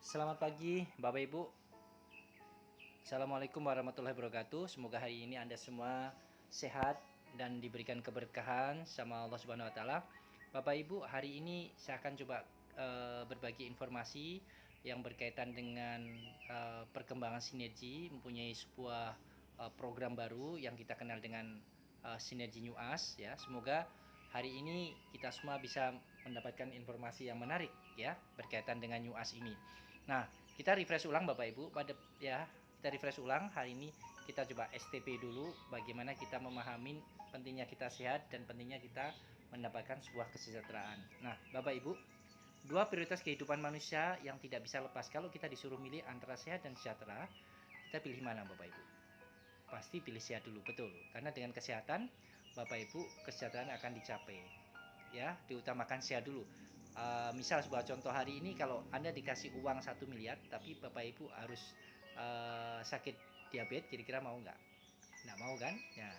Selamat pagi Bapak Ibu. Assalamualaikum warahmatullahi wabarakatuh. Semoga hari ini Anda semua sehat dan diberikan keberkahan sama Allah Subhanahu wa taala. Bapak Ibu, hari ini saya akan coba berbagi informasi yang berkaitan dengan perkembangan sinergi mempunyai sebuah program baru yang kita kenal dengan sinergi New Us ya. Semoga hari ini kita semua bisa mendapatkan informasi yang menarik ya berkaitan dengan New Us ini. Nah, kita refresh ulang Bapak Ibu pada ya, kita refresh ulang hari ini kita coba STP dulu bagaimana kita memahami pentingnya kita sehat dan pentingnya kita mendapatkan sebuah kesejahteraan. Nah, Bapak Ibu, dua prioritas kehidupan manusia yang tidak bisa lepas kalau kita disuruh milih antara sehat dan sejahtera, kita pilih mana Bapak Ibu? Pasti pilih sehat dulu, betul. Karena dengan kesehatan, Bapak Ibu, kesejahteraan akan dicapai. Ya, diutamakan sehat dulu. Misal sebuah contoh hari ini kalau Anda dikasih uang 1 miliar tapi Bapak Ibu harus sakit diabetes, kira-kira mau nggak? Nggak mau kan? Ya,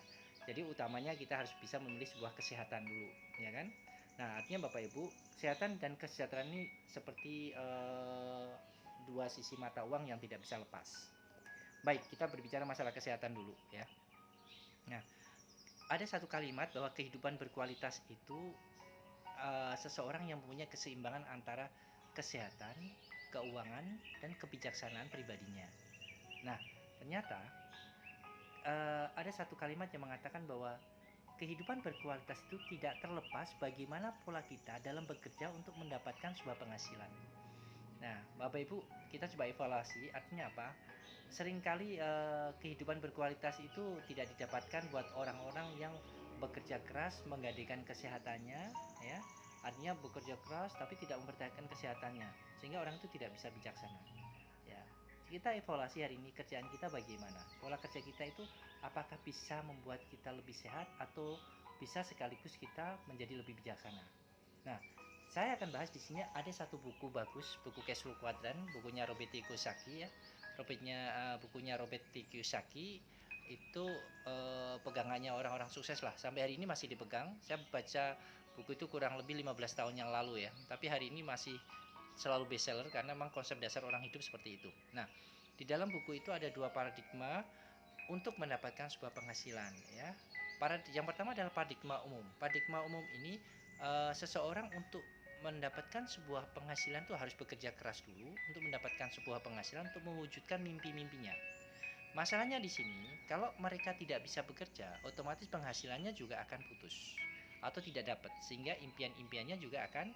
jadi utamanya kita harus bisa memilih sebuah kesehatan dulu, ya kan? Nah, artinya Bapak Ibu, kesehatan dan kesejahteraan ini seperti dua sisi mata uang yang tidak bisa lepas. Baik, kita berbicara masalah kesehatan dulu ya. Nah, ada satu kalimat bahwa kehidupan berkualitas itu seseorang yang mempunyai keseimbangan antara kesehatan, keuangan, dan kebijaksanaan pribadinya. Nah, ternyata ada satu kalimat yang mengatakan bahwa kehidupan berkualitas itu tidak terlepas bagaimana pola kita dalam bekerja untuk mendapatkan sebuah penghasilan. Nah, Bapak Ibu, kita coba evaluasi, artinya apa? Seringkali kehidupan berkualitas itu tidak didapatkan buat orang-orang yang bekerja keras menggadaikan kesehatannya, ya. Artinya bekerja keras tapi tidak mempertahankan kesehatannya, sehingga orang itu tidak bisa bijaksana. Ya, kita evaluasi hari ini kerjaan kita bagaimana? Pola kerja kita itu apakah bisa membuat kita lebih sehat atau bisa sekaligus kita menjadi lebih bijaksana? Nah, saya akan bahas di sini ada satu buku bagus, buku Cashflow Quadrant, bukunya Robert Kiyosaki ya. Bukunya Robert Kiyosaki itu pegangannya orang-orang sukses lah. Sampai hari ini masih dipegang. Saya baca buku itu kurang lebih 15 tahun yang lalu ya. Tapi hari ini masih selalu bestseller karena memang konsep dasar orang hidup seperti itu. Nah, di dalam buku itu ada dua paradigma untuk mendapatkan sebuah penghasilan ya. Yang pertama adalah paradigma umum. Paradigma umum ini seseorang untuk mendapatkan sebuah penghasilan tuh harus bekerja keras dulu untuk mendapatkan sebuah penghasilan untuk mewujudkan mimpi-mimpinya. Masalahnya di sini, kalau mereka tidak bisa bekerja, otomatis penghasilannya juga akan putus atau tidak dapat, sehingga impian-impiannya juga akan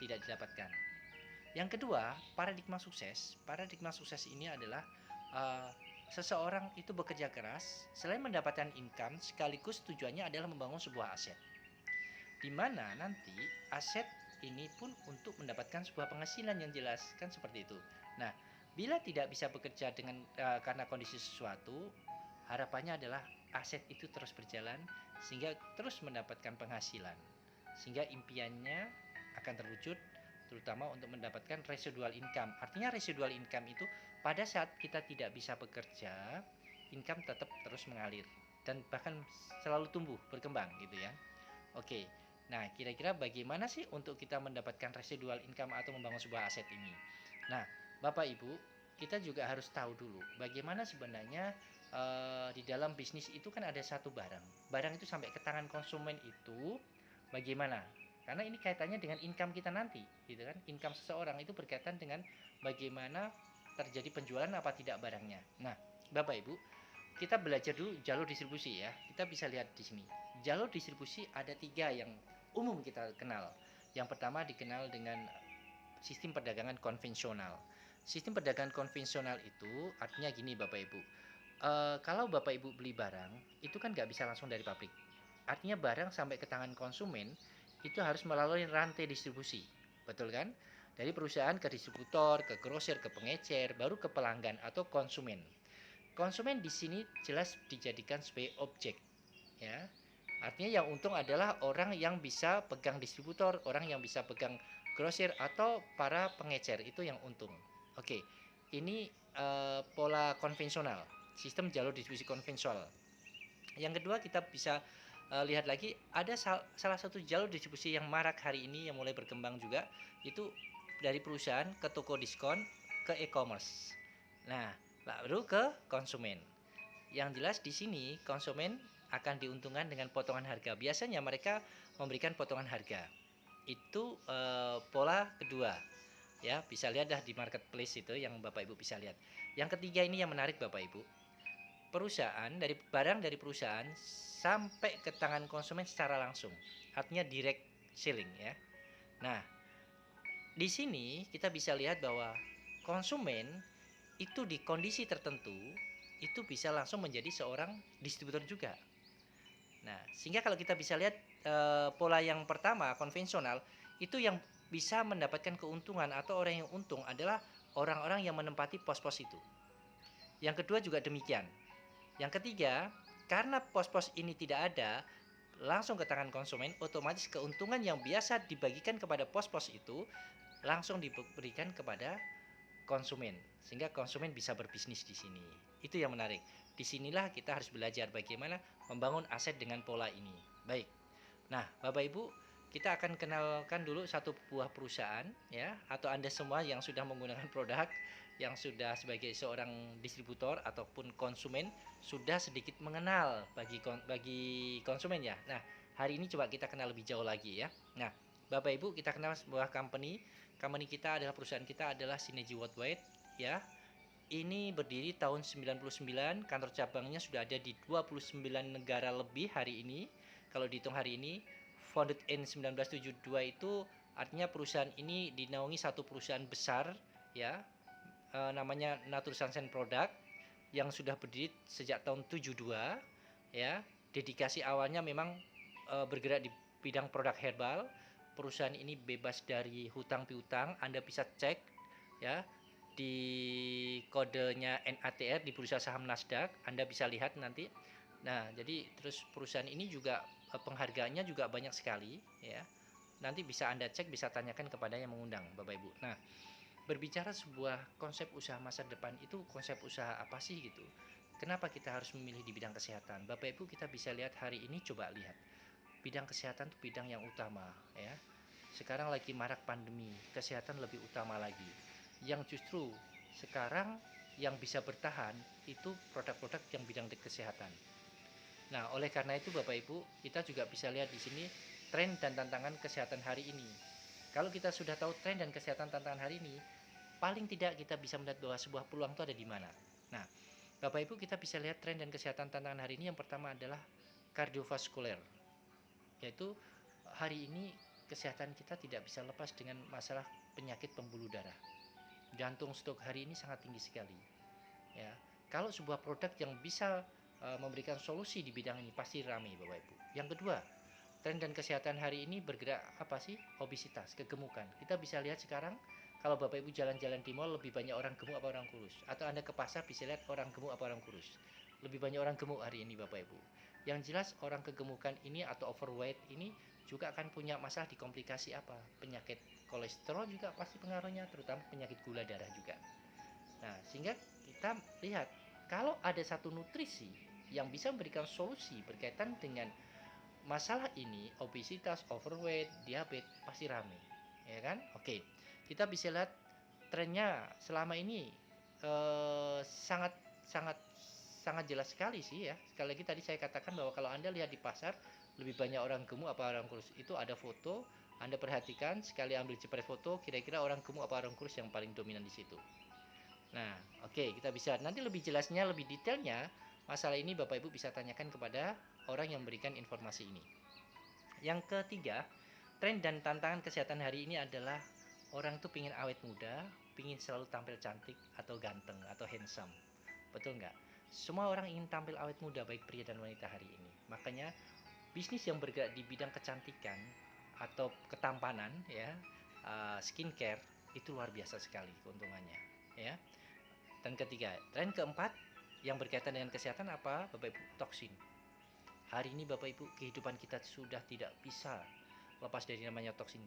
tidak didapatkan. Yang kedua, paradigma sukses. Paradigma sukses ini adalah uh, seseorang itu bekerja keras, selain mendapatkan income, sekaligus tujuannya adalah membangun sebuah aset. Di mana nanti aset ini pun untuk mendapatkan sebuah penghasilan yang jelas, kan seperti itu. Nah, bila tidak bisa bekerja dengan karena kondisi sesuatu, harapannya adalah aset itu terus berjalan sehingga terus mendapatkan penghasilan. Sehingga impiannya akan terwujud terutama untuk mendapatkan residual income. Artinya residual income itu pada saat kita tidak bisa bekerja, income tetap terus mengalir dan bahkan selalu tumbuh, berkembang gitu ya. Oke. Nah, kira-kira bagaimana sih untuk kita mendapatkan residual income atau membangun sebuah aset ini? Nah, Bapak Ibu, kita juga harus tahu dulu bagaimana sebenarnya di dalam bisnis itu kan ada satu barang. Barang itu sampai ke tangan konsumen itu bagaimana? Karena ini kaitannya dengan income kita nanti, gitu kan? Income seseorang itu berkaitan dengan bagaimana terjadi penjualan apa tidak barangnya. Nah, Bapak Ibu, kita belajar dulu jalur distribusi ya. Kita bisa lihat di sini. Jalur distribusi ada tiga yang umum kita kenal. Yang pertama dikenal dengan sistem perdagangan konvensional. Sistem perdagangan konvensional itu artinya gini Bapak Ibu. Kalau Bapak Ibu beli barang, itu kan nggak bisa langsung dari pabrik. Artinya barang sampai ke tangan konsumen itu harus melalui rantai distribusi. Betul kan? Dari perusahaan ke distributor, ke grosir, ke pengecer, baru ke pelanggan atau konsumen. Konsumen di sini jelas dijadikan sebagai objek, ya. Artinya yang untung adalah orang yang bisa pegang distributor, orang yang bisa pegang grosir atau para pengecer itu yang untung. Oke, ini pola konvensional, sistem jalur distribusi konvensional. Yang kedua kita bisa lihat lagi ada salah satu jalur distribusi yang marak hari ini yang mulai berkembang juga itu dari perusahaan ke toko diskon ke e-commerce. Nah, baru ke konsumen. Yang jelas di sini konsumen akan diuntungkan dengan potongan harga. Biasanya mereka memberikan potongan harga. Itu pola kedua. Ya, bisa lihat dah di marketplace itu yang Bapak Ibu bisa lihat. Yang ketiga ini yang menarik Bapak Ibu. Barang dari perusahaan sampai ke tangan konsumen secara langsung. Artinya direct selling ya. Nah, di sini kita bisa lihat bahwa konsumen itu di kondisi tertentu itu bisa langsung menjadi seorang distributor juga. Nah, sehingga kalau kita bisa lihat pola yang pertama konvensional itu yang bisa mendapatkan keuntungan atau orang yang untung adalah orang-orang yang menempati pos-pos itu. Yang kedua juga demikian. Yang ketiga, karena pos-pos ini tidak ada langsung ke tangan konsumen, otomatis keuntungan yang biasa dibagikan kepada pos-pos itu langsung diberikan kepada konsumen, sehingga konsumen bisa berbisnis di sini. Itu yang menarik. Disinilah kita harus belajar bagaimana membangun aset dengan pola ini. Baik. Nah, Bapak Ibu, kita akan kenalkan dulu satu buah perusahaan ya, atau Anda semua yang sudah menggunakan produk, yang sudah sebagai seorang distributor ataupun konsumen sudah sedikit mengenal bagi konsumen ya. Nah, hari ini coba kita kenal lebih jauh lagi ya. Nah, Bapak Ibu, kita kenal sebuah company. Company kita adalah perusahaan kita adalah Synergy Worldwide ya. Ini berdiri tahun 99, kantor cabangnya sudah ada di 29 negara lebih hari ini. Kalau dihitung hari ini, founded in 1972 itu artinya perusahaan ini dinaungi satu perusahaan besar ya, namanya Natur Sunshine Product yang sudah berdiri sejak tahun 72 ya. Dedikasi awalnya memang bergerak di bidang produk herbal. Perusahaan ini bebas dari hutang piutang. Anda bisa cek ya di kodenya NATR di bursa saham Nasdaq, Anda bisa lihat nanti. Nah, jadi terus perusahaan ini juga penghargaannya juga banyak sekali ya. Nanti bisa Anda cek, bisa tanyakan kepada yang mengundang, Bapak Ibu. Nah, berbicara sebuah konsep usaha masa depan itu konsep usaha apa sih gitu? Kenapa kita harus memilih di bidang kesehatan? Bapak Ibu, kita bisa lihat hari ini, coba lihat. Bidang kesehatan itu bidang yang utama ya. Sekarang lagi marak pandemi, kesehatan lebih utama lagi. Yang justru sekarang yang bisa bertahan itu produk-produk yang bidang kesehatan. Nah, oleh karena itu Bapak Ibu, kita juga bisa lihat di sini tren dan tantangan kesehatan hari ini. Kalau kita sudah tahu tren dan kesehatan tantangan hari ini, paling tidak kita bisa melihat bahwa sebuah peluang itu ada di mana. Nah, Bapak Ibu, kita bisa lihat tren dan kesehatan tantangan hari ini. Yang pertama adalah kardiovaskuler, yaitu hari ini kesehatan kita tidak bisa lepas dengan masalah penyakit pembuluh darah. Jantung stroke hari ini sangat tinggi sekali. Ya, kalau sebuah produk yang bisa memberikan solusi di bidang ini pasti ramai Bapak Ibu. Yang kedua, tren dan kesehatan hari ini bergerak apa sih? Obesitas, kegemukan. Kita bisa lihat sekarang kalau Bapak Ibu jalan-jalan di mall lebih banyak orang gemuk apa orang kurus? Atau Anda ke pasar bisa lihat orang gemuk apa orang kurus? Lebih banyak orang gemuk hari ini Bapak Ibu. Yang jelas orang kegemukan ini atau overweight ini juga akan punya masalah di komplikasi apa? Penyakit kolesterol juga pasti pengaruhnya, terutama penyakit gula darah juga. Nah, sehingga kita lihat kalau ada satu nutrisi yang bisa memberikan solusi berkaitan dengan masalah ini, obesitas, overweight, diabetes, pasti ramai, ya kan? Oke, kita bisa lihat trennya selama ini sangat sangat sangat jelas sekali sih ya. Sekali lagi tadi saya katakan bahwa kalau Anda lihat di pasar lebih banyak orang gemuk apa orang kurus, itu ada foto. Anda perhatikan, sekali ambil jepret foto, kira-kira orang gemuk apa orang kurus yang paling dominan di situ. Nah, oke, kita bisa nanti lebih jelasnya, lebih detailnya masalah ini Bapak Ibu bisa tanyakan kepada orang yang memberikan informasi ini. Yang ketiga, tren dan tantangan kesehatan hari ini adalah orang tuh pingin awet muda, pingin selalu tampil cantik atau ganteng atau handsome. Betul nggak? Semua orang ingin tampil awet muda, baik pria dan wanita hari ini. Makanya bisnis yang bergerak di bidang kecantikan atau ketampanan ya, skincare itu luar biasa sekali keuntungannya ya. Dan ketiga, tren keempat yang berkaitan dengan kesehatan apa? Bapak Ibu, toksin. Hari ini Bapak Ibu, kehidupan kita sudah tidak bisa lepas dari namanya toksin.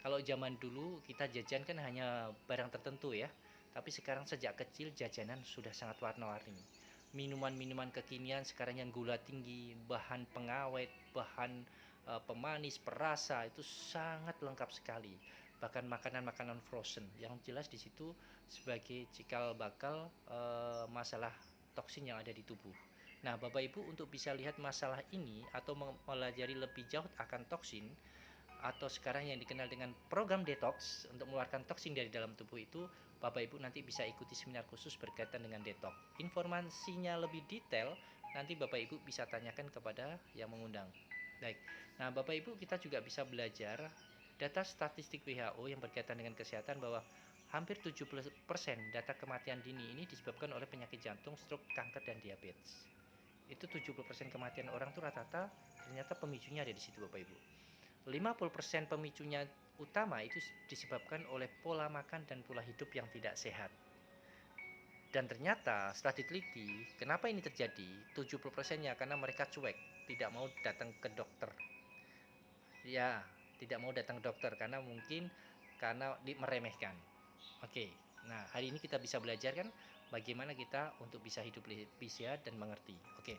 Kalau zaman dulu kita jajan kan hanya barang tertentu ya. Tapi sekarang sejak kecil jajanan sudah sangat warna-warni. Minuman-minuman kekinian sekarang yang gula tinggi, bahan pengawet, bahan pemanis, perasa itu sangat lengkap sekali. bahkan makanan-makanan frozen. Yang jelas di situ sebagai cikal bakal masalah toksin yang ada di tubuh. Nah, Bapak Ibu untuk bisa lihat masalah ini atau mempelajari lebih jauh akan toksin atau sekarang yang dikenal dengan program detox untuk mengeluarkan toksin dari dalam tubuh itu, Bapak Ibu nanti bisa ikuti seminar khusus berkaitan dengan detox. Informasinya lebih detail nanti Bapak Ibu bisa tanyakan kepada yang mengundang. Baik. Nah, Bapak Ibu kita juga bisa belajar data statistik WHO yang berkaitan dengan kesehatan bahwa hampir 70% data kematian dini ini disebabkan oleh penyakit jantung, stroke, kanker, dan diabetes. Itu 70% kematian orang tuh rata-rata ternyata pemicunya ada di situ Bapak Ibu. 50% pemicunya utama itu disebabkan oleh pola makan dan pola hidup yang tidak sehat. Dan ternyata setelah diteliti, kenapa ini terjadi? 70%-nya karena mereka cuek, tidak mau datang ke dokter. Ya, tidak mau datang ke dokter karena mungkin karena meremehkan. Oke. Nah, hari ini kita bisa belajar kan bagaimana kita untuk bisa hidup lebih sehat dan mengerti. Oke.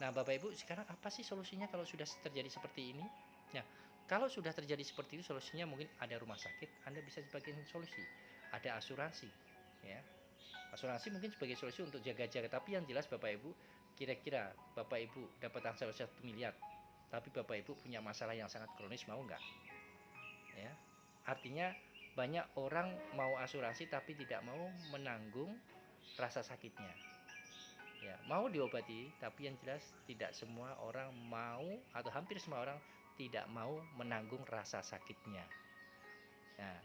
Nah, Bapak Ibu, sekarang apa sih solusinya kalau sudah terjadi seperti ini? Nah, kalau sudah terjadi seperti itu, solusinya mungkin ada rumah sakit, Anda bisa sebagai solusi. Ada asuransi, ya. Asuransi mungkin sebagai solusi untuk jaga-jaga, tapi yang jelas Bapak Ibu, kira-kira Bapak Ibu dapat angsuran 1 miliar, tapi Bapak Ibu punya masalah yang sangat kronis, mau nggak? Ya. Artinya banyak orang mau asuransi tapi tidak mau menanggung rasa sakitnya. Ya, mau diobati, tapi yang jelas tidak semua orang mau atau hampir semua orang tidak mau menanggung rasa sakitnya. Nah,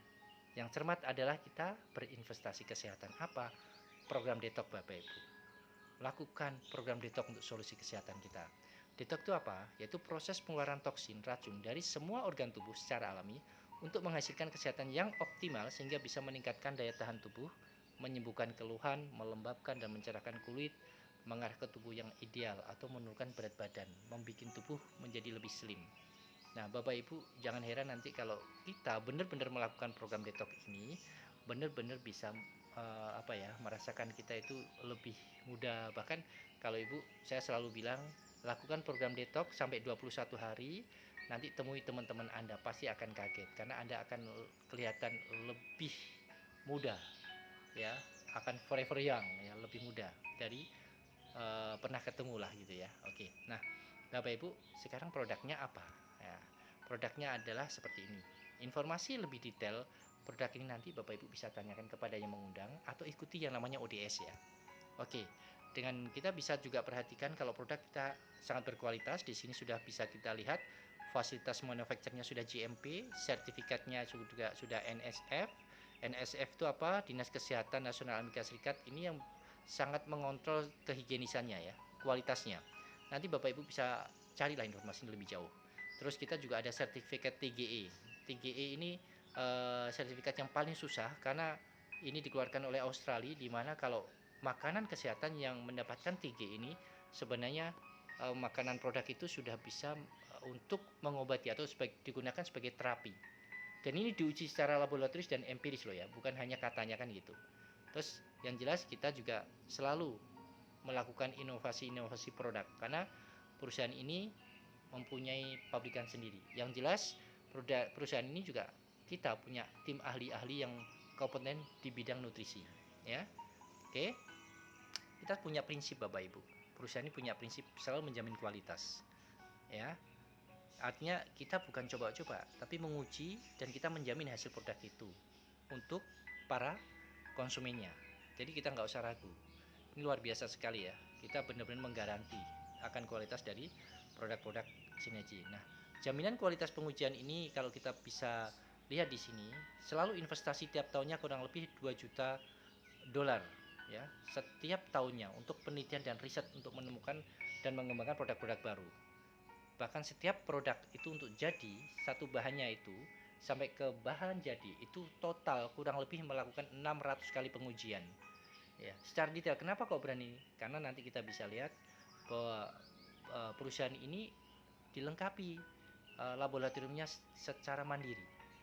yang cermat adalah kita berinvestasi kesehatan. Apa? Program detox Bapak Ibu. Lakukan program detox untuk solusi kesehatan kita. Detox itu apa? Yaitu proses pengeluaran toksin, racun dari semua organ tubuh secara alami untuk menghasilkan kesehatan yang optimal sehingga bisa meningkatkan daya tahan tubuh, menyembuhkan keluhan, melembabkan dan mencerahkan kulit, mengarah ke tubuh yang ideal atau menurunkan berat badan, membuat tubuh menjadi lebih slim. Nah, Bapak Ibu jangan heran nanti kalau kita benar-benar melakukan program detox ini, benar-benar bisa merasakan kita itu lebih mudah. Bahkan kalau Ibu, saya selalu bilang lakukan program detox sampai 21 hari, nanti temui teman-teman Anda pasti akan kaget karena Anda akan kelihatan lebih mudah, ya, akan forever young, ya, lebih mudah dari pernah ketemu lah gitu ya. Oke. Nah, Bapak Ibu, sekarang produknya apa? Ya, produknya adalah seperti ini. Informasi lebih detail produk ini nanti Bapak Ibu bisa tanyakan kepada yang mengundang atau ikuti yang namanya ODS ya. Oke. Dengan kita bisa juga perhatikan kalau produk kita sangat berkualitas. Di sini sudah bisa kita lihat fasilitas manufakturnya sudah GMP, sertifikatnya juga sudah NSF. NSF itu apa? Dinas Kesehatan Nasional Amerika Serikat. Ini yang sangat mengontrol kehigienisannya ya, kualitasnya. Nanti Bapak Ibu bisa carilah informasi lebih jauh. Terus kita juga ada sertifikat TGE. TGE ini sertifikat yang paling susah karena ini dikeluarkan oleh Australia, di mana kalau makanan kesehatan yang mendapatkan TGE ini sebenarnya makanan produk itu sudah bisa untuk mengobati atau digunakan sebagai terapi. Dan ini diuji secara laboratoris dan empiris loh ya, bukan hanya katanya kan gitu. Terus yang jelas kita juga selalu melakukan inovasi-inovasi produk karena perusahaan ini mempunyai pabrikan sendiri. Yang jelas perusahaan ini juga kita punya tim ahli-ahli yang kompeten di bidang nutrisi, ya. Oke. Kita punya prinsip Bapak Ibu. Perusahaan ini punya prinsip selalu menjamin kualitas. Ya. Artinya kita bukan coba-coba, tapi menguji dan kita menjamin hasil produk itu untuk para konsumennya. Jadi kita nggak usah ragu. Ini luar biasa sekali ya. Kita benar-benar menggaranti akan kualitas dari produk-produk Sinergi. Nah, jaminan kualitas pengujian ini kalau kita bisa lihat di sini, selalu investasi tiap tahunnya kurang lebih 2 juta dolar ya, setiap tahunnya untuk penelitian dan riset untuk menemukan dan mengembangkan produk-produk baru. Bahkan setiap produk itu untuk jadi satu bahannya itu sampai ke bahan jadi itu total kurang lebih melakukan 600 kali pengujian. Ya, secara detail kenapa kok berani? Karena nanti kita bisa lihat bahwa perusahaan ini dilengkapi laboratoriumnya secara mandiri.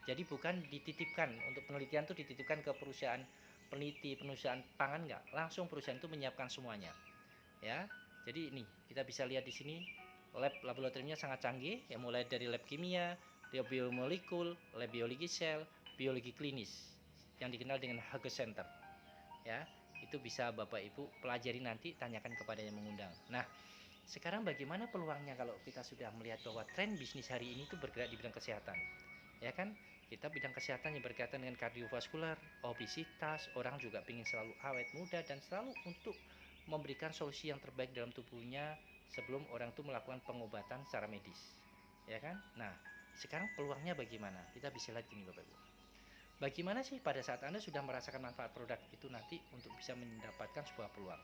Jadi bukan dititipkan untuk penelitian itu dititipkan ke perusahaan peneliti, perusahaan pangan enggak, langsung perusahaan itu menyiapkan semuanya. Ya. Jadi ini kita bisa lihat di sini laboratoriumnya sangat canggih, ya mulai dari lab kimia, lab biomolekul, lab biologi sel, biologi klinis yang dikenal dengan Hughes Center. Ya, itu bisa Bapak Ibu pelajari nanti, tanyakan kepada yang mengundang. Nah, sekarang bagaimana peluangnya kalau kita sudah melihat bahwa tren bisnis hari ini itu bergerak di bidang kesehatan? Ya kan, kita bidang kesehatan yang berkaitan dengan kardiovaskular, obesitas, orang juga ingin selalu awet muda dan selalu untuk memberikan solusi yang terbaik dalam tubuhnya sebelum orang itu melakukan pengobatan secara medis. Ya kan? Nah, sekarang peluangnya bagaimana? Kita bisa lihat gini Bapak Ibu. Bagaimana sih pada saat Anda sudah merasakan manfaat produk itu nanti untuk bisa mendapatkan sebuah peluang?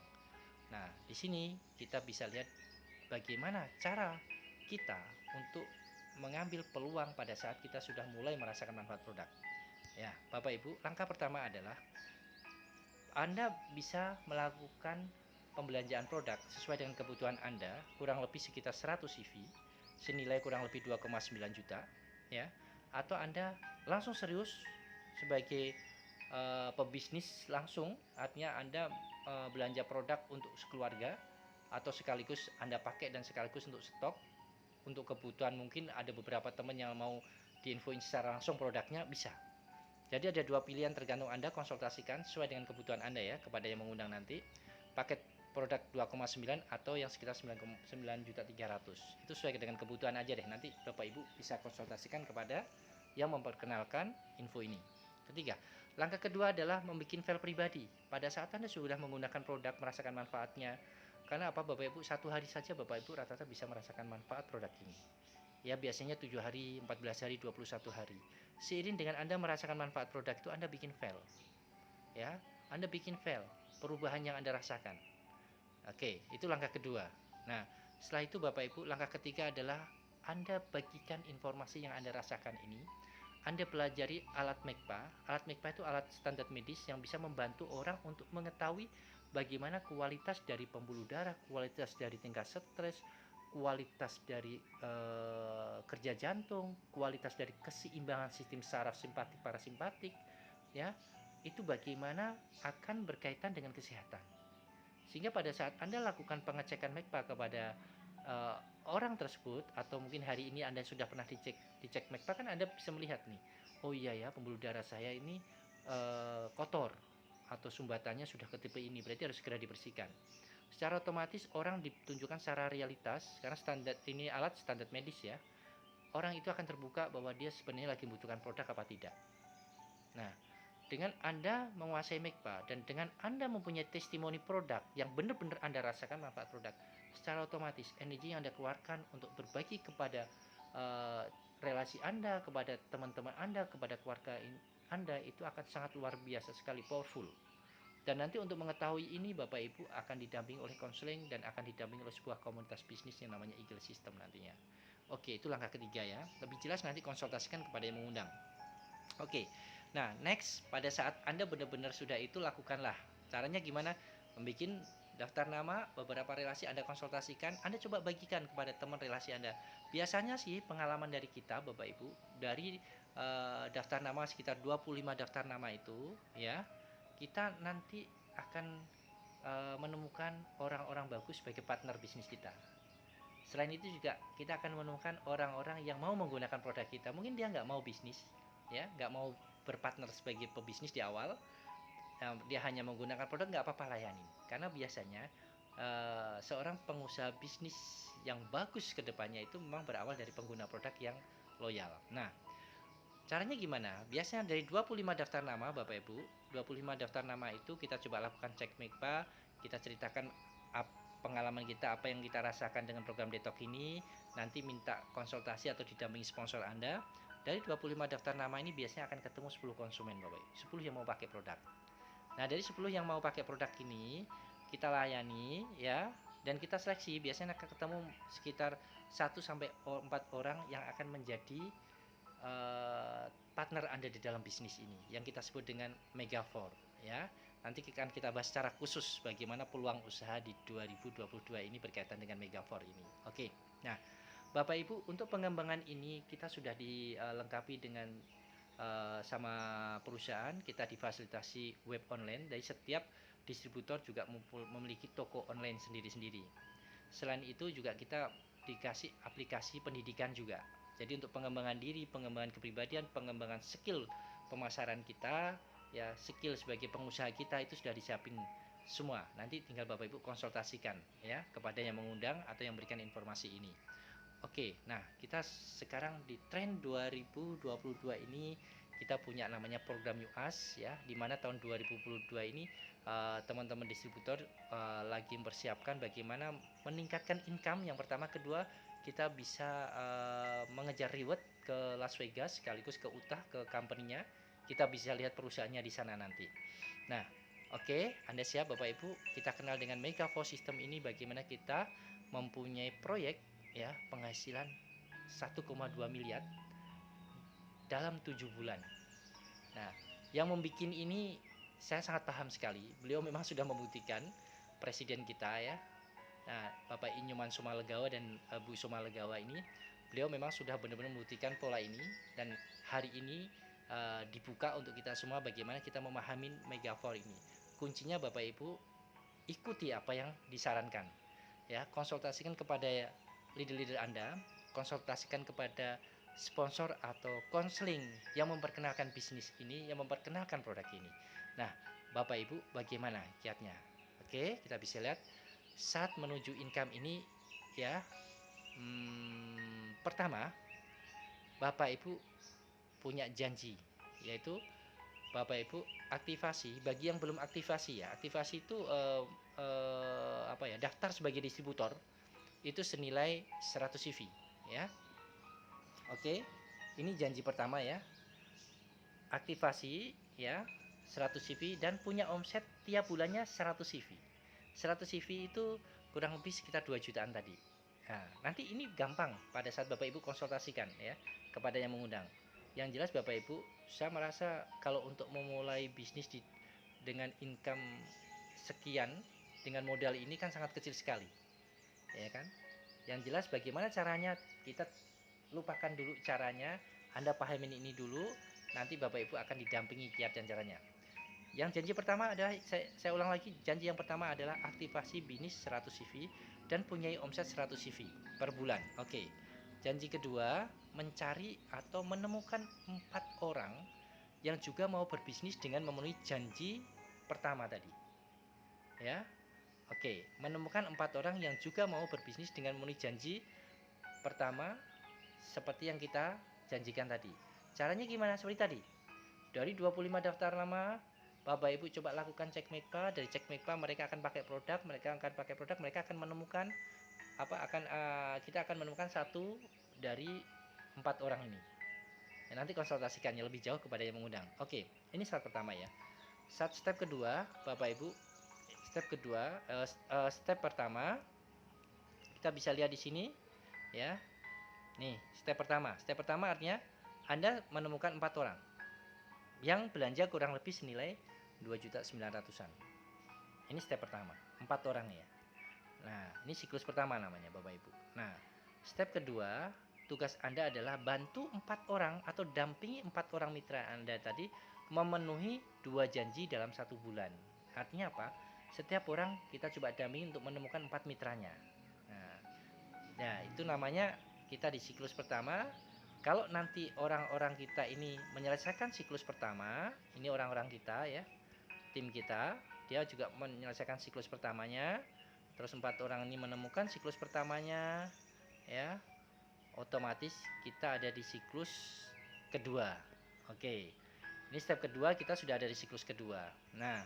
Nah, di sini kita bisa lihat bagaimana cara kita untuk mengambil peluang pada saat kita sudah mulai merasakan manfaat produk. Ya, Bapak Ibu, langkah pertama adalah Anda bisa melakukan pembelanjaan produk sesuai dengan kebutuhan Anda, kurang lebih sekitar 100 CV, senilai kurang lebih 2,9 juta, ya. Atau Anda langsung serius sebagai pebisnis langsung, artinya Anda belanja produk untuk sekeluarga atau sekaligus Anda pakai dan sekaligus untuk stok untuk kebutuhan, mungkin ada beberapa teman yang mau diinfoin secara langsung produknya, bisa. Jadi ada dua pilihan tergantung Anda, konsultasikan sesuai dengan kebutuhan Anda ya kepada yang mengundang nanti. Paket produk 2,9 atau yang sekitar 9,9.300.000. Itu sesuai dengan kebutuhan aja deh. Nanti Bapak Ibu bisa konsultasikan kepada yang memperkenalkan info ini. Ketiga, langkah kedua adalah membuat file pribadi. Pada saat Anda sudah menggunakan produk, merasakan manfaatnya. Karena apa Bapak Ibu, satu hari saja Bapak Ibu rata-rata bisa merasakan manfaat produk ini. Ya biasanya 7 hari, 14 hari, 21 hari. Seiring dengan Anda merasakan manfaat produk itu, Anda bikin file. Ya, Anda bikin file perubahan yang Anda rasakan. Oke, itu langkah kedua. Nah, setelah itu Bapak Ibu, langkah ketiga adalah Anda bagikan informasi yang Anda rasakan ini. Anda pelajari alat MECPA. Alat MECPA itu alat standar medis yang bisa membantu orang untuk mengetahui bagaimana kualitas dari pembuluh darah, kualitas dari tingkat stres, kualitas dari kerja jantung, kualitas dari keseimbangan sistem saraf simpatik parasimpatik, ya, itu bagaimana akan berkaitan dengan kesehatan. Sehingga pada saat Anda lakukan pengecekan MECPA kepada orang tersebut, atau mungkin hari ini Anda sudah pernah dicek MECPA, kan Anda bisa melihat nih, oh iya ya, pembuluh darah saya ini kotor atau sumbatannya sudah ke tipe ini, berarti harus segera dibersihkan. Secara otomatis orang ditunjukkan secara realitas, karena standar ini alat standar medis ya, orang itu akan terbuka bahwa dia sebenarnya lagi membutuhkan produk apa tidak. Nah, dengan Anda menguasai MECPA dan dengan Anda mempunyai testimoni produk yang benar-benar Anda rasakan manfaat produk, secara otomatis energi yang Anda keluarkan untuk berbagi kepada relasi Anda, kepada teman-teman Anda, kepada keluarga Anda, itu akan sangat luar biasa sekali, powerful. Dan nanti untuk mengetahui ini Bapak Ibu akan didampingi oleh konseling dan akan didampingi oleh sebuah komunitas bisnis yang namanya Eagle System nantinya. Oke, itu langkah ketiga ya. Lebih jelas nanti konsultasikan kepada yang mengundang. Oke, nah next, pada saat Anda benar-benar sudah itu, lakukanlah. Caranya gimana? Membikin daftar nama, beberapa relasi Anda konsultasikan, Anda coba bagikan kepada teman relasi Anda. Biasanya sih pengalaman dari kita Bapak Ibu, dari daftar nama sekitar 25 daftar nama itu ya, kita nanti akan menemukan orang-orang bagus sebagai partner bisnis kita. Selain itu juga kita akan menemukan orang-orang yang mau menggunakan produk kita. Mungkin dia nggak mau bisnis, ya, nggak mau berpartner sebagai pebisnis di awal. Dia hanya menggunakan produk, nggak apa-apa, layanin. Karena biasanya seorang pengusaha bisnis yang bagus ke depannya itu memang berawal dari pengguna produk yang loyal. Nah, caranya gimana? Biasanya dari 25 daftar nama Bapak Ibu, 25 daftar nama itu kita coba lakukan cek MECPA, kita ceritakan pengalaman kita, apa yang kita rasakan dengan program Detox ini, nanti minta konsultasi atau didampingi sponsor Anda. Dari 25 daftar nama ini biasanya akan ketemu 10 konsumen Bapak Ibu, 10 yang mau pakai produk. Nah, dari 10 yang mau pakai produk ini, kita layani ya, dan kita seleksi. Biasanya akan ketemu sekitar 1 sampai 4 orang yang akan menjadi partner Anda di dalam bisnis ini, yang kita sebut dengan Megafor ya. Nanti akan kita bahas secara khusus bagaimana peluang usaha di 2022 ini berkaitan dengan Megafor ini. Oke. Nah, Bapak Ibu, untuk pengembangan ini kita sudah dilengkapi dengan sama perusahaan, kita difasilitasi web online. Dari setiap distributor juga memiliki toko online sendiri-sendiri. Selain itu juga kita dikasih aplikasi pendidikan juga. Jadi untuk pengembangan diri, pengembangan kepribadian, pengembangan skill pemasaran kita, ya skill sebagai pengusaha kita itu sudah disiapin semua. Nanti tinggal Bapak Ibu konsultasikan ya kepada yang mengundang atau yang berikan informasi ini. Oke, nah kita sekarang di tren 2022 ini kita punya namanya program UAS ya, di mana tahun 2022 ini teman-teman distributor lagi mempersiapkan bagaimana meningkatkan income yang pertama, kedua kita bisa mengejar reward ke Las Vegas sekaligus ke Utah ke company-nya. Kita bisa lihat perusahaannya di sana nanti. Nah, oke, Anda siap Bapak Ibu? Kita kenal dengan Mega Force System ini bagaimana kita mempunyai proyek ya penghasilan 1,2 miliar dalam 7 bulan. Nah, yang membuat ini saya sangat paham sekali. Beliau memang sudah membuktikan, presiden kita ya. Nah, Bapak Inyoman Sumalegawa dan Bu Sumalegawa ini, beliau memang sudah benar-benar membuktikan pola ini, dan hari ini dibuka untuk kita semua bagaimana kita memahami Megafor ini. Kuncinya Bapak Ibu, ikuti apa yang disarankan. Ya, konsultasikan kepada leader-leader Anda, konsultasikan kepada sponsor atau konseling yang memperkenalkan bisnis ini, yang memperkenalkan produk ini. Nah, Bapak Ibu bagaimana kiatnya? Oke, kita bisa lihat saat menuju income ini ya. Pertama, Bapak Ibu punya janji, yaitu Bapak Ibu aktivasi. Bagi yang belum aktivasi ya, aktivasi itu daftar sebagai distributor itu senilai 100 CV ya. Oke, ini janji pertama ya. Aktivasi ya 100 CV dan punya omset tiap bulannya 100 CV. 100 CV itu kurang lebih sekitar 2 jutaan tadi. Nah, nanti ini gampang pada saat Bapak Ibu konsultasikan ya kepada yang mengundang. Yang jelas Bapak Ibu, saya merasa kalau untuk memulai bisnis dengan income sekian dengan modal ini kan sangat kecil sekali. Ya kan? Yang jelas bagaimana caranya, kita lupakan dulu caranya, Anda pahamin ini dulu, nanti Bapak Ibu akan didampingi kiat dan caranya. Yang janji pertama adalah, saya ulang lagi, janji yang pertama adalah aktivasi bisnis 100 CV dan punyai omset 100 CV per bulan. Oke. Janji kedua, mencari atau menemukan 4 orang yang juga mau berbisnis dengan memenuhi janji pertama tadi. Ya. Oke, menemukan 4 orang yang juga mau berbisnis dengan memenuhi janji pertama seperti yang kita janjikan tadi. Caranya gimana? Seperti tadi. Dari 25 daftar nama, Bapak Ibu coba lakukan cek MECPA. Dari cek MECPA mereka akan pakai produk, mereka akan menemukan kita akan menemukan satu dari 4 orang ini. Ya, nanti konsultasikannya lebih jauh kepada yang mengundang. Oke, ini step pertama ya. Step kedua, Bapak Ibu, step pertama kita bisa lihat di sini ya. Nih, step pertama. Step pertama artinya Anda menemukan 4 orang yang belanja kurang lebih senilai 2.900.000-an. Ini step pertama, 4 orang ya. Nah, ini siklus pertama namanya Bapak Ibu. Nah, step kedua, tugas Anda adalah bantu 4 orang atau dampingi 4 orang mitra Anda tadi memenuhi 2 janji dalam 1 bulan. Artinya apa? Setiap orang kita coba dampingi untuk menemukan 4 mitranya. Nah, itu namanya kita di siklus pertama. Kalau nanti orang-orang kita ini menyelesaikan siklus pertama, ini orang-orang kita ya, tim kita, dia juga menyelesaikan siklus pertamanya, terus 4 orang ini menemukan siklus pertamanya ya, otomatis kita ada di siklus kedua. Oke, ini step kedua, kita sudah ada di siklus kedua. Nah,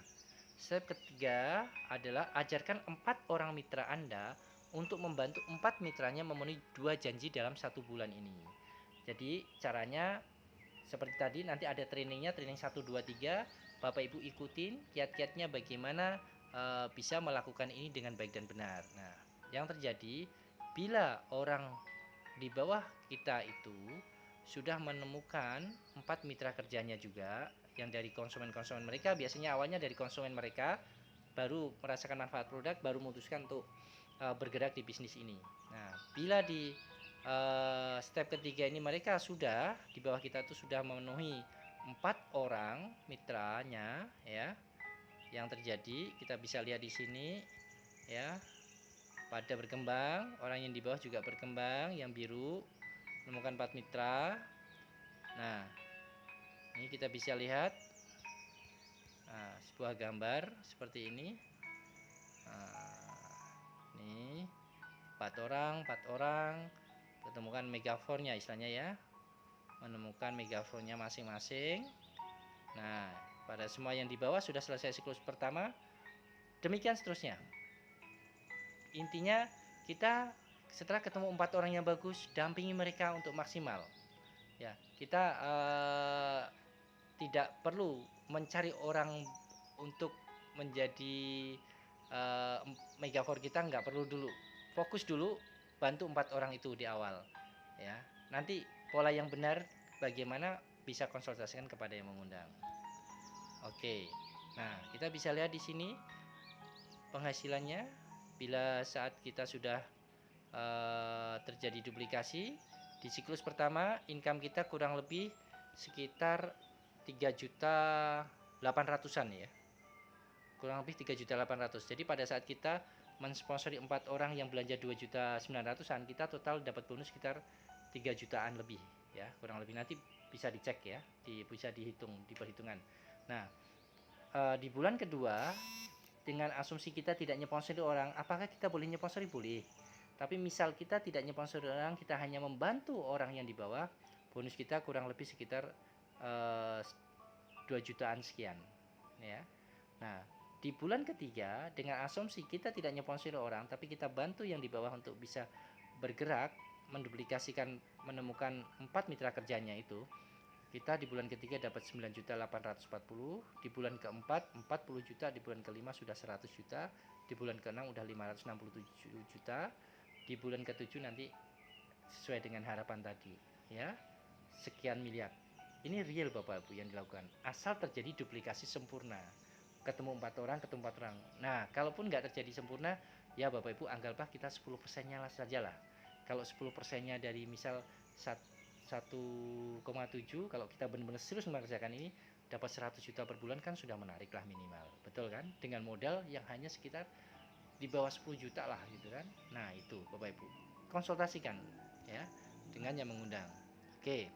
step ketiga adalah ajarkan 4 orang mitra Anda untuk membantu 4 mitranya memenuhi 2 janji dalam 1 bulan ini. Jadi caranya seperti tadi, nanti ada trainingnya, training 1, 2, 3. Bapak Ibu ikutin kiat-kiatnya bagaimana bisa melakukan ini dengan baik dan benar. Nah, yang terjadi bila orang di bawah kita itu sudah menemukan 4 mitra kerjanya juga, yang dari konsumen-konsumen mereka, biasanya awalnya dari konsumen mereka, baru merasakan manfaat produk, baru memutuskan untuk bergerak di bisnis ini. Nah, bila di step ketiga ini mereka sudah di bawah kita tuh sudah memenuhi 4 orang mitranya ya. Yang terjadi kita bisa lihat di sini ya, pada berkembang, orang yang di bawah juga berkembang, yang biru menemukan 4 mitra. Nah, Ini kita bisa lihat sebuah gambar seperti ini. Ini 4 orang ketemukan megafonnya istilahnya ya, menemukan megafonnya masing-masing. Nah, pada semua yang di bawah sudah selesai siklus pertama, demikian seterusnya. Intinya kita setelah ketemu 4 orang yang bagus, dampingi mereka untuk maksimal. Ya, kita tidak perlu mencari orang untuk menjadi megafor kita, nggak perlu dulu. Fokus dulu, bantu 4 orang itu di awal. Ya, nanti pola yang benar bagaimana bisa konsultasikan kepada yang mengundang. Oke, nah kita bisa lihat di sini penghasilannya. Bila saat kita sudah terjadi duplikasi di siklus pertama, income kita kurang lebih sekitar 3.800.000-an ya, kurang lebih 3.800.000. Jadi pada saat kita mensponsori 4 orang yang belanja 2.900.000-an, kita total dapat bonus sekitar 3 jutaan lebih ya, kurang lebih. Nanti bisa dicek ya, bisa dihitung di perhitungan. Nah, di bulan kedua dengan asumsi kita tidak nyponsori orang, apakah kita boleh nyponsori? Boleh. Tapi misal kita tidak nyponsori orang, kita hanya membantu orang yang di bawah, bonus kita kurang lebih sekitar 2 jutaan sekian ya. Nah, di bulan ketiga dengan asumsi kita tidak nyponsori orang, tapi kita bantu yang di bawah untuk bisa bergerak, menduplikasikan, menemukan 4 mitra kerjanya itu, kita di bulan ketiga dapat 9.840, di bulan keempat 40 juta, di bulan kelima sudah 100 juta, di bulan keenam udah 567 juta, di bulan ketujuh nanti sesuai dengan harapan tadi ya, sekian miliar. Ini real Bapak Ibu yang dilakukan, asal terjadi duplikasi sempurna, ketemu 4 orang. Nah, kalaupun nggak terjadi sempurna ya Bapak Ibu, anggaplah kita 10%-nya saja lah. Kalau 10%-nya dari misal 1,7, kalau kita benar-benar serius mengerjakan ini, dapat 100 juta per bulan kan sudah menarik lah minimal, betul kan? Dengan modal yang hanya sekitar di bawah 10 juta lah gitu kan. Nah itu Bapak Ibu, konsultasikan ya dengan yang mengundang. Oke,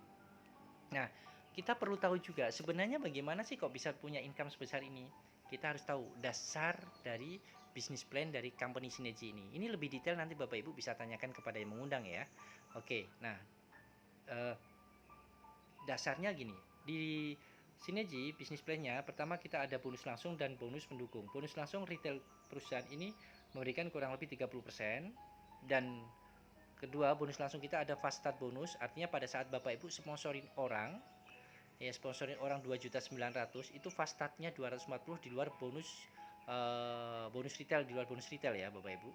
nah kita perlu tahu juga sebenarnya bagaimana sih kok bisa punya income sebesar ini. Kita harus tahu dasar dari bisnis plan dari company Synergy ini. Ini lebih detail nanti Bapak Ibu bisa tanyakan kepada yang mengundang ya. Oke, nah dasarnya gini, di Synergy bisnis plan-nya pertama kita ada bonus langsung dan bonus pendukung. Bonus langsung retail perusahaan ini memberikan kurang lebih 30%, dan kedua bonus langsung kita ada fast start bonus, artinya pada saat Bapak Ibu sponsorin orang ya, sponsorin orang 2.900.000 itu fast startnya 240 di luar bonus bonus retail, di luar bonus retail ya Bapak Ibu,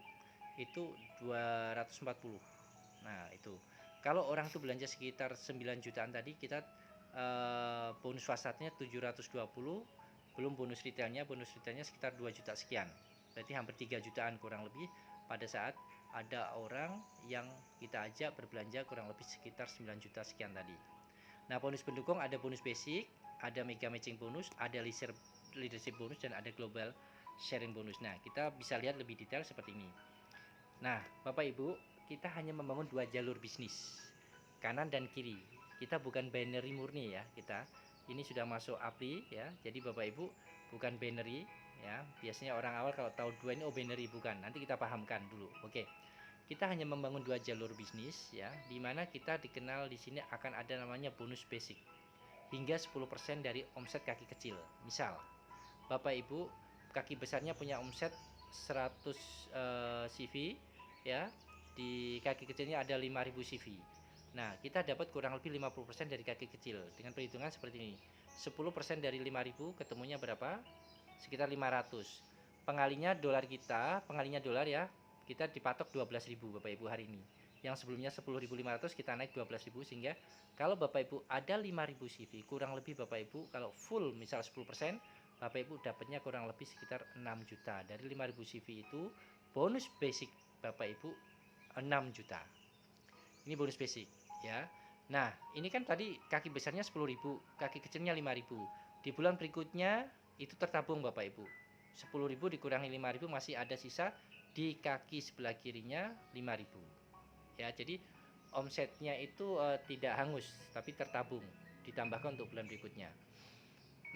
itu 240. Nah itu kalau orang itu belanja sekitar 9 jutaan tadi, kita bonus fasatnya 720, belum bonus retailnya sekitar 2 juta sekian, berarti hampir 3 jutaan kurang lebih pada saat ada orang yang kita ajak berbelanja kurang lebih sekitar 9 juta sekian tadi. Nah bonus pendukung ada bonus basic, ada mega matching bonus, ada leadership bonus, dan ada global sharing bonus. Nah kita bisa lihat lebih detail seperti ini. Nah Bapak Ibu, kita hanya membangun 2 jalur bisnis, kanan dan kiri. Kita bukan binary murni ya, kita ini sudah masuk API ya. Jadi Bapak Ibu bukan binary ya. Biasanya orang awal kalau tahu 2 ini binary, bukan. Nanti kita pahamkan dulu. Oke. Kita hanya membangun 2 jalur bisnis ya, dimana kita dikenal di sini akan ada namanya bonus basic hingga 10% dari omset kaki kecil. Misal Bapak Ibu kaki besarnya punya omset 100 CV ya, di kaki kecilnya ada 5.000 CV. Nah kita dapat kurang lebih 50% dari kaki kecil dengan perhitungan seperti ini. 10% dari 5.000 ketemunya berapa? Sekitar 500. Pengalinya dolar kita, pengalinya dolar ya, kita dipatok 12.000 Bapak Ibu hari ini. Yang sebelumnya 10.500 kita naik 12.000, sehingga kalau Bapak Ibu ada 5.000 CV, kurang lebih Bapak Ibu kalau full misal 10%, Bapak Ibu dapatnya kurang lebih sekitar 6 juta. Dari 5.000 CV itu bonus basic Bapak Ibu 6 juta. Ini bonus basic ya. Nah ini kan tadi kaki besarnya 10.000, kaki kecilnya 5.000. Di bulan berikutnya itu tertabung Bapak Ibu, 10.000 dikurangi 5.000 masih ada sisa di kaki sebelah kirinya 5.000 ya. Jadi omsetnya itu tidak hangus tapi tertabung ditambahkan untuk bulan berikutnya.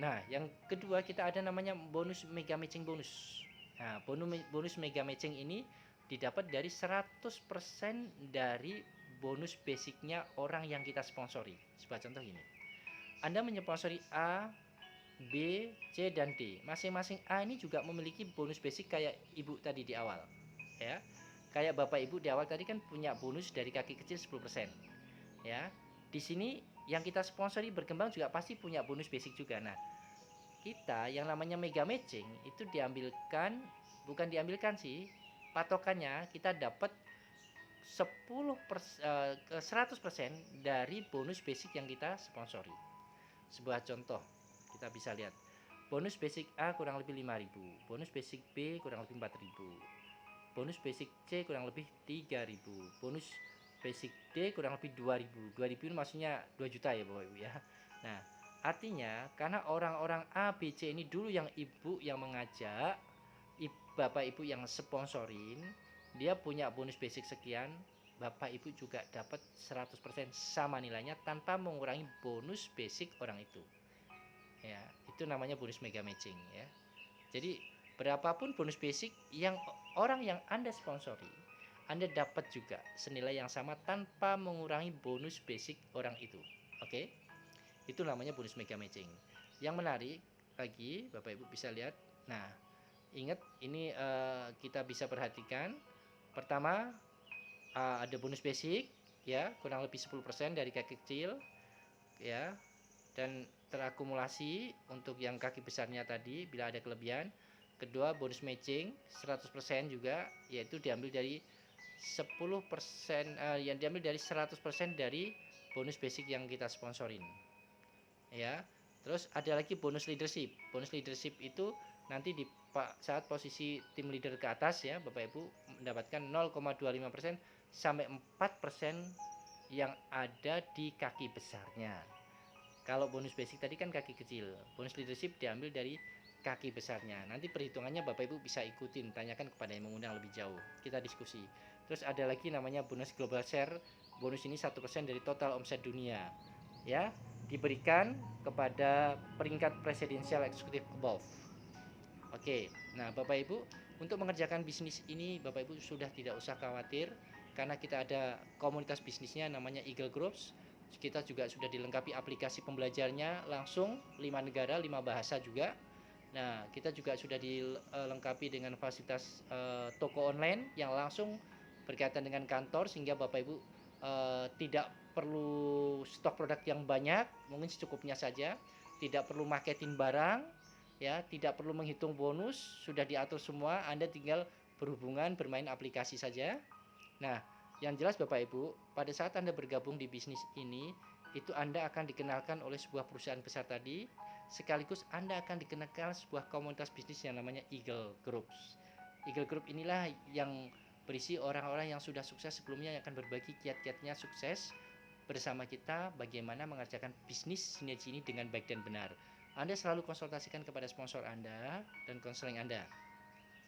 Nah, yang kedua kita ada namanya bonus mega matching bonus. Nah, bonus mega matching ini didapat dari 100% dari bonus basicnya orang yang kita sponsori. Sebuah contoh ini. Anda menyponsori A, B, C, dan D. Masing-masing A ini juga memiliki bonus basic kayak ibu tadi di awal. Ya. Kayak bapak ibu di awal tadi kan punya bonus dari kaki kecil 10%. Ya. Di sini yang kita sponsori berkembang juga pasti punya bonus basic juga. Nah, kita yang namanya mega matching itu bukan diambilkan sih, patokannya kita dapat 100% dari bonus basic yang kita sponsori. Sebuah contoh kita bisa lihat, bonus basic A kurang lebih 5.000, bonus basic B kurang lebih 4.000, bonus basic C kurang lebih 3.000, bonus basic D kurang lebih 2.000. 2.000 ini maksudnya 2 juta ya Bapak Ibu ya. Nah, artinya karena orang-orang A, B, C ini dulu yang ibu yang mengajak, bapak ibu yang sponsorin, dia punya bonus basic sekian, bapak ibu juga dapat 100% sama nilainya tanpa mengurangi bonus basic orang itu. Ya, itu namanya bonus mega matching ya. Jadi berapapun bonus basic yang orang yang Anda sponsori, Anda dapat juga senilai yang sama tanpa mengurangi bonus basic orang itu. Oke? Itu namanya bonus mega matching. Yang menarik lagi, Bapak Ibu bisa lihat. Nah, ingat ini kita bisa perhatikan. Pertama, ada bonus basic ya, kurang lebih 10% dari kaki kecil ya. Dan terakumulasi untuk yang kaki besarnya tadi bila ada kelebihan. Kedua, bonus matching 100% juga, yaitu diambil dari 10% yang diambil dari 100% dari bonus basic yang kita sponsorin. Ya. Terus ada lagi bonus leadership. Bonus leadership itu nanti di saat posisi tim leader ke atas ya, Bapak Ibu mendapatkan 0,25% sampai 4% yang ada di kaki besarnya. Kalau bonus basic tadi kan kaki kecil, bonus leadership diambil dari kaki besarnya. Nanti perhitungannya Bapak Ibu bisa ikutin, tanyakan kepada yang mengundang lebih jauh. Kita diskusi. Terus ada lagi namanya bonus global share. Bonus ini 1% dari total omset dunia. Ya, diberikan kepada peringkat presidential executive above. Oke, nah Bapak Ibu, untuk mengerjakan bisnis ini Bapak Ibu sudah tidak usah khawatir karena kita ada komunitas bisnisnya namanya Eagle Groups. Kita juga sudah dilengkapi aplikasi pembelajarnya langsung 5 negara, 5 bahasa juga. Nah, kita juga sudah dilengkapi dengan fasilitas toko online yang langsung berkaitan dengan kantor sehingga Bapak Ibu tidak perlu stok produk yang banyak, mungkin secukupnya saja, tidak perlu marketing barang, ya, tidak perlu menghitung bonus, sudah diatur semua, Anda tinggal berhubungan bermain aplikasi saja. Nah, yang jelas Bapak Ibu, pada saat Anda bergabung di bisnis ini, itu Anda akan dikenalkan oleh sebuah perusahaan besar tadi, sekaligus Anda akan dikenalkan sebuah komunitas bisnis yang namanya Eagle Groups. Eagle Group inilah yang berisi orang-orang yang sudah sukses sebelumnya yang akan berbagi kiat-kiatnya sukses bersama kita bagaimana mengerjakan bisnis sinergi ini dengan baik dan benar. Anda selalu konsultasikan kepada sponsor Anda dan konseling Anda.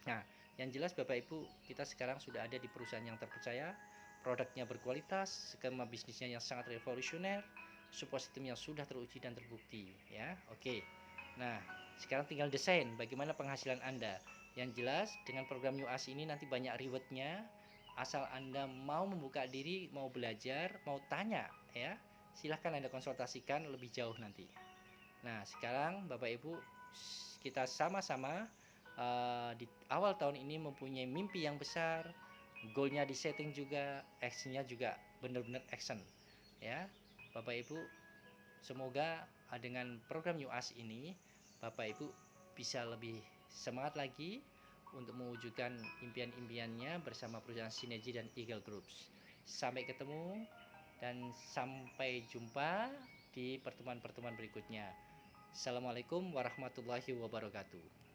Nah, yang jelas Bapak Ibu, kita sekarang sudah ada di perusahaan yang terpercaya, produknya berkualitas, skema bisnisnya yang sangat revolusioner, support system yang sudah teruji dan terbukti, ya. Oke. Nah, sekarang tinggal desain bagaimana penghasilan Anda. Yang jelas dengan program UAS ini nanti banyak rewardnya, asal Anda mau membuka diri, mau belajar, mau tanya, ya. Silahkan Anda konsultasikan lebih jauh nanti. Nah, sekarang Bapak Ibu, kita sama-sama di awal tahun ini mempunyai mimpi yang besar, goalnya di setting juga, actionnya juga benar-benar action, ya. Bapak Ibu, semoga dengan program UAS ini Bapak Ibu bisa lebih semangat lagi untuk mewujudkan impian-impiannya bersama perusahaan Sinergi dan Eagle Groups. Sampai ketemu dan sampai jumpa di pertemuan-pertemuan berikutnya. Assalamualaikum warahmatullahi wabarakatuh.